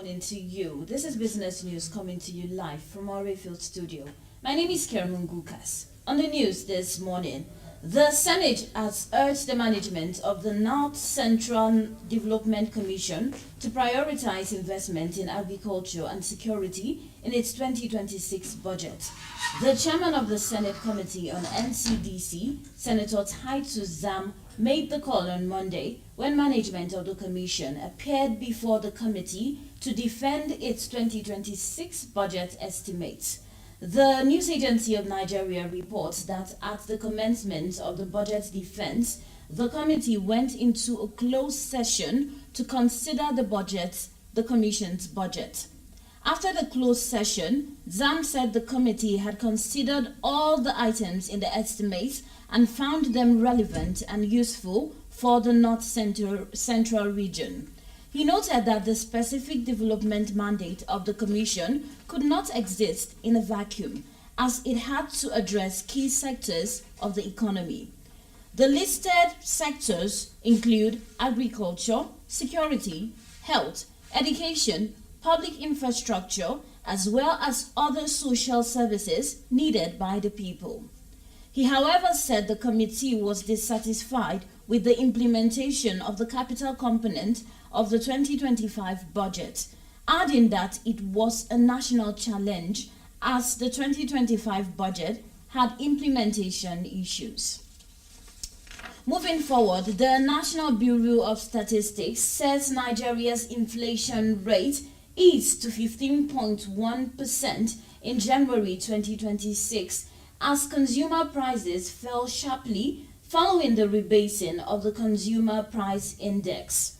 morning to you. This is Business News coming to you live from our Rayfield studio. My name is Kermun Gukas. On the news this morning, the Senate has urged the management of the North Central Development Commission to prioritize investment in agriculture and security in its 2026 budget. The chairman of the Senate Committee on NCDC, Senator Taitu Zam, made the call on Monday when management of the commission appeared before the committee to defend its 2026 budget estimates. The news agency of Nigeria reports that at the commencement of the budget defense, the committee went into a closed session to consider the commission's budget. After the closed session, Zam said the committee had considered all the items in the estimates and found them relevant and useful for the North Central region. He noted that the specific development mandate of the Commission could not exist in a vacuum, as it had to address key sectors of the economy. The listed sectors include agriculture, security, health, education, public infrastructure, as well as other social services needed by the people. He, however, said the committee was dissatisfied with the implementation of the capital component of the 2025 budget, adding that it was a national challenge as the 2025 budget had implementation issues. Moving forward, the National Bureau of Statistics says Nigeria's inflation rate eased to 15.1% in January 2026 as consumer prices fell sharply following the rebasing of the Consumer Price Index,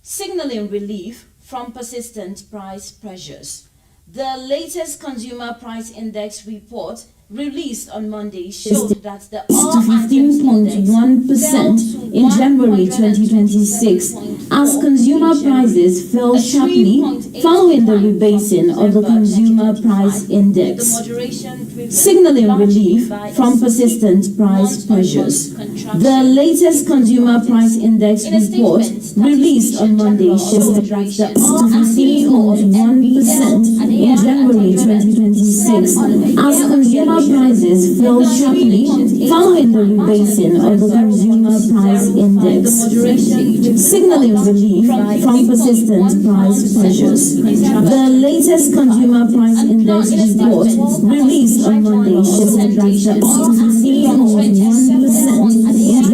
signaling relief from persistent price pressures. The latest Consumer Price Index report released on Monday showed that the all 15.1% in January 2026 as consumer prices fell sharply following the rebasing of the Consumer Price Index, signaling relief from persistent price pressures. The latest Consumer Price Index report released on Monday showed that the all 15.1% in January 2026 as consumer prices fell sharply following the rebasing of the Consumer Price Index, signaling relief from persistent price pressures. The latest Consumer Price Index report released on Monday showed that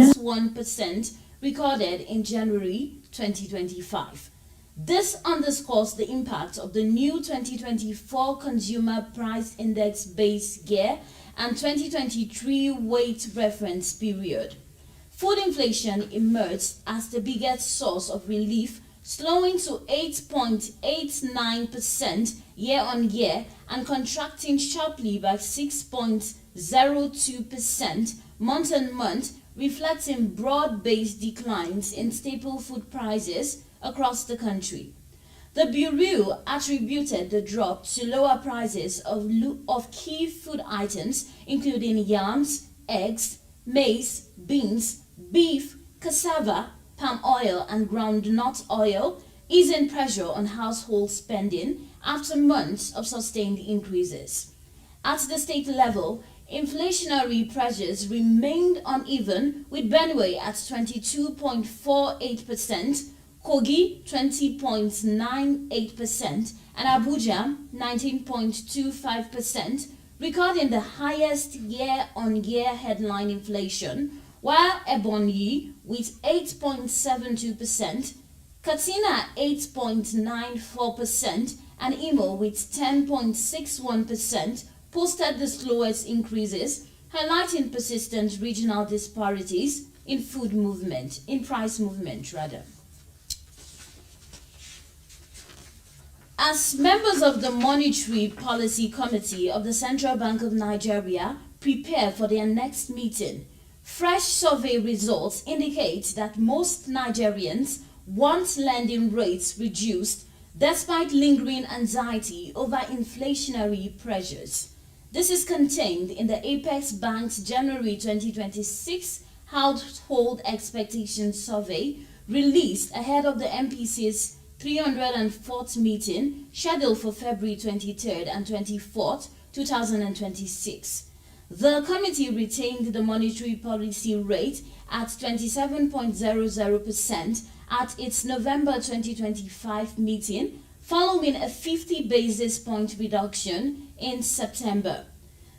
the 1% recorded in January 2025. This underscores the impact of the new 2024 Consumer Price Index base year and 2023 weight reference period. Food inflation emerged as the biggest source of relief, slowing to 8.89% year-on-year and contracting sharply by 6.02% month-on-month, reflecting broad-based declines in staple food prices across the country. The Bureau attributed the drop to lower prices of key food items including yams, eggs, maize, beans, beef, cassava, palm oil and groundnut oil, easing pressure on household spending after months of sustained increases. At the state level, inflationary pressures remained uneven, with Benue at 22.48%, Kogi 20.98% and Abuja 19.25%, recording the highest year-on-year headline inflation, while Ebonyi with 8.72%, Katsina 8.94% and Imo with 10.61% posted the slowest increases, highlighting persistent regional disparities in price movement. As members of the Monetary Policy Committee of the Central Bank of Nigeria prepare for their next meeting, fresh survey results indicate that most Nigerians want lending rates reduced despite lingering anxiety over inflationary pressures. This is contained in the Apex Bank's January 2026 Household Expectations Survey released ahead of the MPC's 304th meeting scheduled for February 23rd and 24th, 2026. The committee retained the monetary policy rate at 27.00% at its November 2025 meeting, following a 50 basis point reduction in September.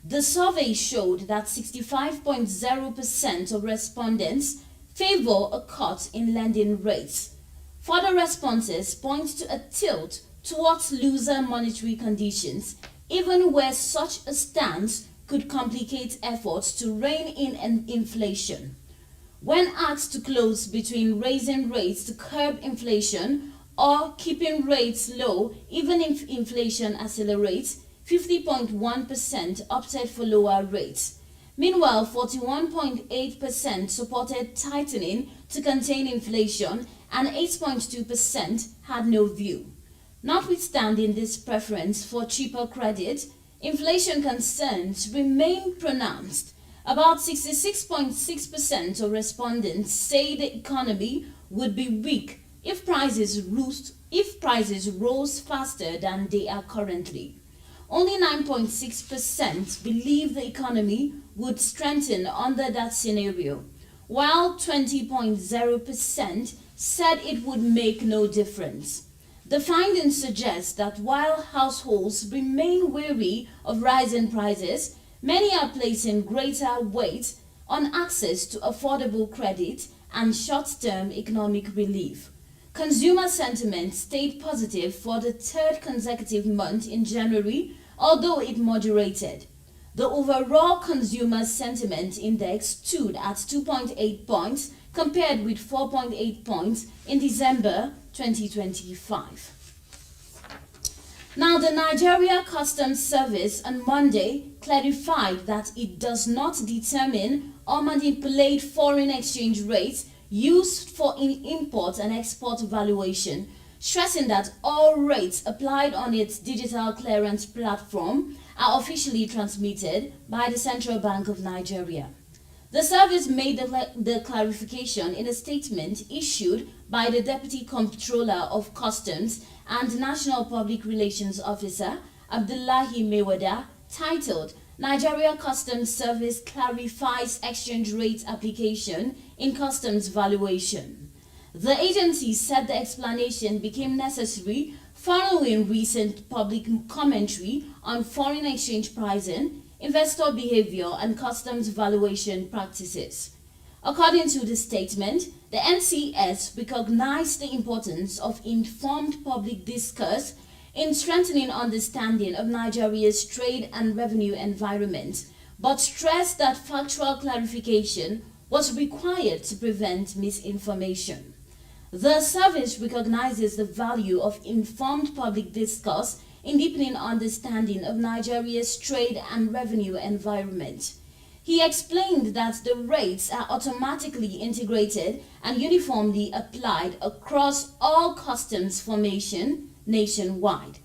The survey showed that 65.0% of respondents favor a cut in lending rates. Further responses point to a tilt towards looser monetary conditions, even where such a stance could complicate efforts to rein in inflation. When asked to close between raising rates to curb inflation or keeping rates low even if inflation accelerates, 50.1% opted for lower rates. Meanwhile, 41.8% supported tightening to contain inflation and 8.2% had no view. Notwithstanding this preference for cheaper credit, inflation concerns remain pronounced. About 66.6% of respondents say the economy would be weak if prices rose faster than they are currently. Only 9.6% believe the economy would strengthen under that scenario, while 20.0% said it would make no difference. The findings suggest that while households remain wary of rising prices, many are placing greater weight on access to affordable credit and short-term economic relief. Consumer sentiment stayed positive for the third consecutive month in January, although it moderated. The overall consumer sentiment index stood at 2.8 points compared with 4.8 points in December 2025. Now, the Nigeria Customs Service on Monday clarified that it does not determine or manipulate foreign exchange rates used for import and export valuation, stressing that all rates applied on its digital clearance platform are officially transmitted by the Central Bank of Nigeria. The service made the clarification in a statement issued by the Deputy Comptroller of Customs and National Public Relations Officer, Abdullahi Mewada, titled Nigeria Customs Service Clarifies Exchange Rate Application in Customs Valuation. The agency said the explanation became necessary following recent public commentary on foreign exchange pricing, investor behavior, and customs valuation practices. According to the statement, the NCS recognized the importance of informed public discourse in strengthening understanding of Nigeria's trade and revenue environment, but stressed that factual clarification was required to prevent misinformation. The service recognizes the value of informed public discourse in deepening understanding of Nigeria's trade and revenue environment. He explained that the rates are automatically integrated and uniformly applied across all customs formation nationwide,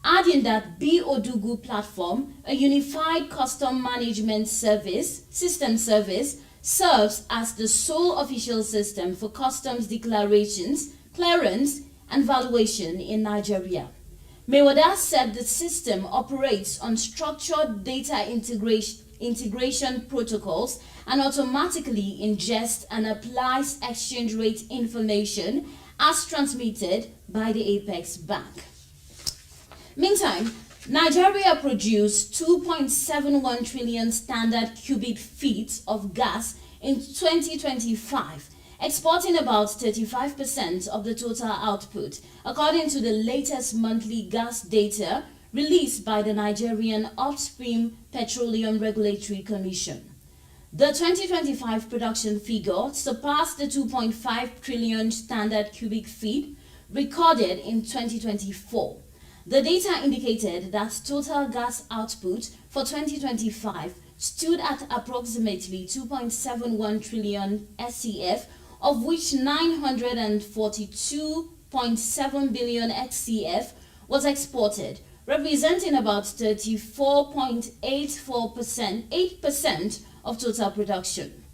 adding that B-Odugu platform, a unified custom management system service, serves as the sole official system for customs declarations, clearance, and valuation in Nigeria. Mewada said the system operates on structured data integration protocols and automatically ingests and applies exchange rate information as transmitted by the Apex Bank. Meantime, Nigeria produced 2.71 trillion standard cubic feet of gas in 2025, exporting about 35% of the total output, according to the latest monthly gas data released by the Nigerian Upstream Petroleum Regulatory Commission. The 2025 production figure surpassed the 2.5 trillion standard cubic feet recorded in 2024. The data indicated that total gas output for 2025 stood at approximately 2.71 trillion SCF, of which 942.7 billion XCF was exported, representing about 34.8% of total production.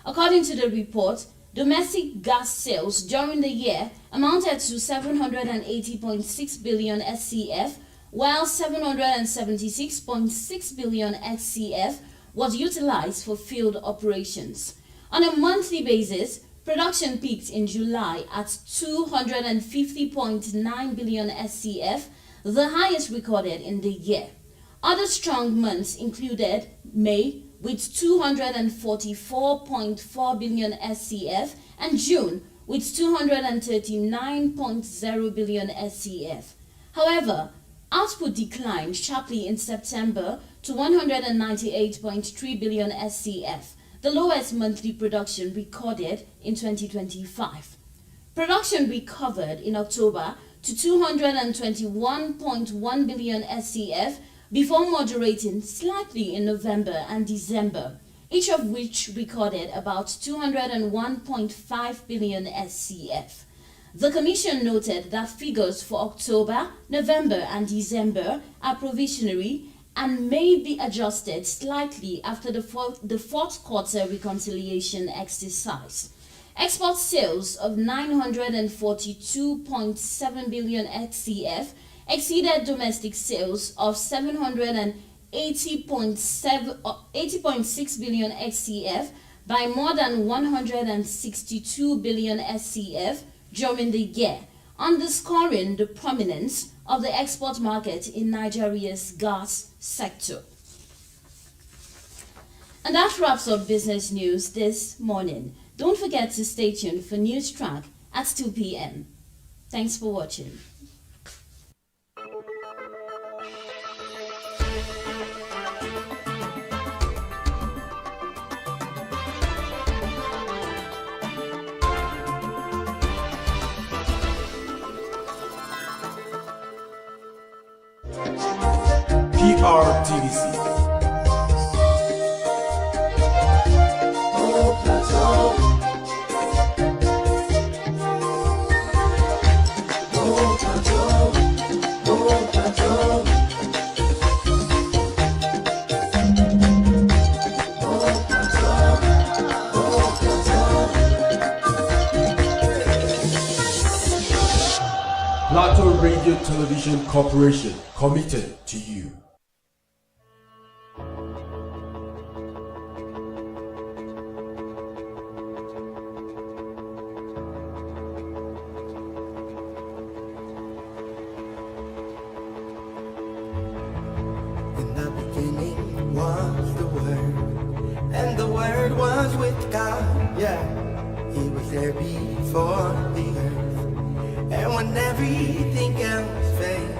According to the report, Domestic gas sales during the year amounted to 780.6 billion SCF, while 776.6 billion SCF was utilized for field operations. On a monthly basis, production peaked in July at 250.9 billion SCF, the highest recorded in the year. Other strong months included May with 244.4 billion SCF and June with 239.0 billion SCF. However, output declined sharply in September to 198.3 billion SCF, the lowest monthly production recorded in 2025. Production recovered in October to 221.1 billion SCF before moderating slightly in November and December, each of which recorded about 201.5 billion SCF. The Commission noted that figures for October, November and December are provisionary and may be adjusted slightly after the fourth quarter reconciliation exercise. Export sales of 942.7 billion SCF exceeded domestic sales of 780.6 billion SCF by more than 162 billion SCF during the year, underscoring the prominence of the export market in Nigeria's gas sector. And that wraps up business news this morning. Don't forget to stay tuned for News Track at 2 p.m. Thanks for watching. PRTVC. Plateau Radio Television Corporation, committed to you. In the beginning was the Word, and the Word was with God. Yeah, He was there before the earth, and when everything else failed.